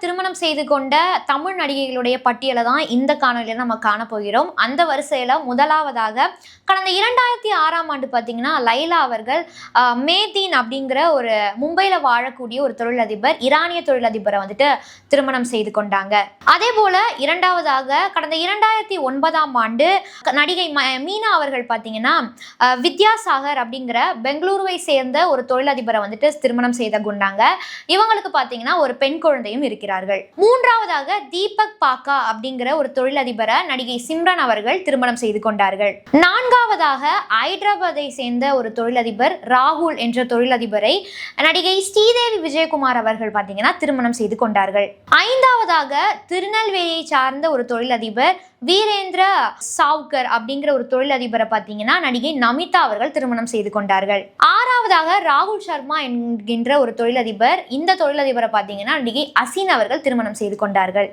திருமணம் செய்து கொண்ட தமிழ் நடிகைகளுடைய பட்டியலை தான் இந்த காணொலியில் நம்ம காணப்போகிறோம். அந்த வரிசையில் முதலாவதாக கடந்த 2006ஆம் ஆண்டு பார்த்தீங்கன்னா லைலா அவர்கள் மேதீன் அப்படிங்கிற ஒரு மும்பையில் வாழக்கூடிய ஒரு தொழிலதிபர், ஈரானிய தொழிலதிபரை வந்துட்டு திருமணம் செய்து கொண்டாங்க. அதே போல இரண்டாவதாக கடந்த 2009ஆம் ஆண்டு நடிகை மீனா அவர்கள் பார்த்தீங்கன்னா வித்யாசாகர் அப்படிங்கிற பெங்களூருவை சேர்ந்த ஒரு தொழிலதிபரை வந்துட்டு திருமணம் செய்து கொண்டாங்க. இவங்களுக்கு பார்த்தீங்கன்னா ஒரு பெண் குழந்தையும் இருக்கிறார்கள். மூன்றாவதாக தீபக் பாக்கா அப்படிங்கிற ஒரு தொழிலதிபரை நடிகை சிம்ரன் அவர்கள் திருமணம் செய்து கொண்டார்கள். நான்காவதாக ஹைதராபாத்தை சேர்ந்த ஒரு தொழிலதிபர் ராகுல் என்ற தொழிலதிபரை நடிகை ஸ்ரீதேவி விஜயகுமார் அவர்கள் பார்த்தீங்கன்னா திருமணம் செய்து கொண்டார்கள். ஐந்தாவதாக திருநெல்வேலியை சார்ந்த ஒரு தொழிலதிபர் வீரேந்திர சாவ்கர் அப்படிங்கிற ஒரு தொழிலதிபரை பார்த்தீங்கன்னா நடிகை நமிதா அவர்கள் திருமணம் செய்து கொண்டார்கள். ஆறாவதாக ராகுல் சர்மா என்கின்ற ஒரு தொழிலதிபர், இந்த தொழிலதிபரை பார்த்தீங்கன்னா நடிகை அசின் அவர்கள் திருமணம் செய்து கொண்டார்கள்.